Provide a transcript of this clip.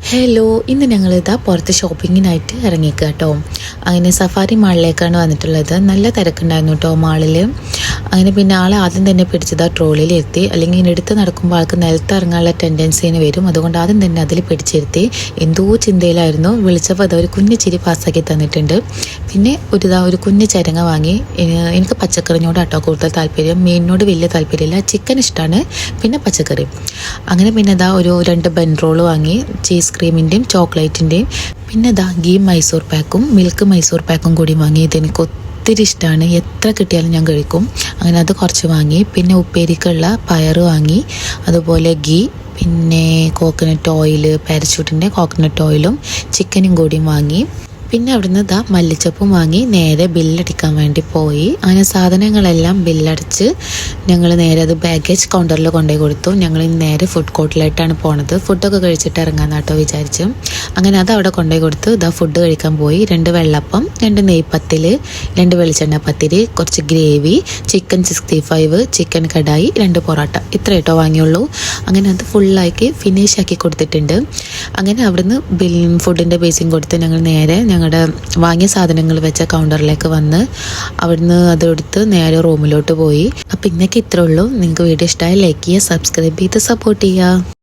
Hello, ഇന്ന് ഞങ്ങളിതാ പുറത്ത് ഷോപ്പിങ്ങിനായിട്ട് ഇറങ്ങിക്കുക കേട്ടോ. അങ്ങനെ സഫാരി മാളിലേക്കാണ് വന്നിട്ടുള്ളത്. നല്ല തിരക്കുണ്ടായിരുന്നു കേട്ടോ മാളിൽ. അങ്ങനെ പിന്നെ ആളെ ആദ്യം തന്നെ പിടിച്ചത് ട്രോളിയിലെത്തി. അല്ലെങ്കിൽ ഇങ്ങനെ എടുത്ത് നടക്കുമ്പോൾ ആൾക്ക് നിലത്ത് ഇറങ്ങാനുള്ള ടെൻഡൻസിന് വരും. അതുകൊണ്ട് ആദ്യം തന്നെ അതിൽ പിടിച്ചിരുത്തി. എന്തോ ചിന്തയിലായിരുന്നു. വിളിച്ചപ്പോൾ അത് ഒരു കുഞ്ഞു ചിരി പാസ്സാക്കി തന്നിട്ടുണ്ട്. പിന്നെ ഒരു കുഞ്ഞു ചരങ്ങ വാങ്ങി. എനിക്ക് പച്ചക്കറിനോട് കേട്ടോ കൂടുതൽ താല്പര്യം. മീനിനോട് വലിയ താല്പര്യമില്ല. ചിക്കൻ ഇഷ്ടമാണ്, പിന്നെ പച്ചക്കറി. അങ്ങനെ പിന്നെ ഒരു 2 ബൻ റോൾ വാങ്ങി, ചീസ് ക്രീമിൻ്റെയും ചോക്ലേറ്റിൻ്റെയും. പിന്നെ ഗീ മൈസൂർ പാക്കും മിൽക്ക് മൈസൂർ പാക്കും കൂടി വാങ്ങി. ഇതെനിക്ക് ഒത്തിരി ഇഷ്ടമാണ്. എത്ര കിട്ടിയാലും ഞാൻ കഴിക്കും. അങ്ങനെ അത് കുറച്ച് വാങ്ങി. പിന്നെ ഉപ്പേരിക്കുള്ള പയർ വാങ്ങി, അതുപോലെ ഗീ, പിന്നെ കോക്കനട്ട് ഓയിൽ, പാരച്യൂട്ടിൻ്റെ കോക്കനട്ട് ഓയിലും ചിക്കനും കൂടിയും വാങ്ങി. പിന്നെ അവിടുന്ന് മല്ലിച്ചപ്പും വാങ്ങി നേരെ ബില്ലടിക്കാൻ വേണ്ടി പോയി. അങ്ങനെ സാധനങ്ങളെല്ലാം ബില്ലടിച്ച് ഞങ്ങൾ നേരെ അത് ബാഗേജ് കൗണ്ടറിൽ കൊണ്ടുപോയി കൊടുത്തു. ഞങ്ങൾ നേരെ ഫുഡ് കോർട്ടിലായിട്ടാണ് പോണത്. ഫുഡൊക്കെ കഴിച്ചിട്ട് ഇറങ്ങാമെന്ന് കേട്ടോ വിചാരിച്ചു. അങ്ങനെ അത് അവിടെ കൊണ്ടുപോയി കൊടുത്ത് ഫുഡ് കഴിക്കാൻ പോയി. 2 വെള്ളപ്പം, 2 നെയ്പത്തിൽ, 2 വെളിച്ചെണ്ണ പത്തിരി, കുറച്ച് gravy, chicken 65, chicken kadai, 2 parotta. ഇത്ര കേട്ടോ വാങ്ങിയുള്ളൂ. അങ്ങനെ അത് ഫുള്ളാക്കി ഫിനിഷ് ആക്കി കൊടുത്തിട്ടുണ്ട്. അങ്ങനെ അവിടുന്ന് ഫുഡിൻ്റെ ബേസിങ് കൊടുത്ത് ഞങ്ങൾ നേരെ ഞങ്ങളുടെ വാങ്ങിയ സാധനങ്ങൾ വെച്ച കൗണ്ടറിലേക്ക് വന്ന് അവിടുന്ന് അതെടുത്ത് നേരെ റൂമിലോട്ട് പോയി. അപ്പം ഇന്നൊക്കെ ഇത്രേ ഉള്ളൂ. നിങ്ങൾക്ക് വീഡിയോ ഇഷ്ടമായി ലൈക്ക് ചെയ്യുക, സബ്സ്ക്രൈബ് ചെയ്ത് സപ്പോർട്ട് ചെയ്യുക.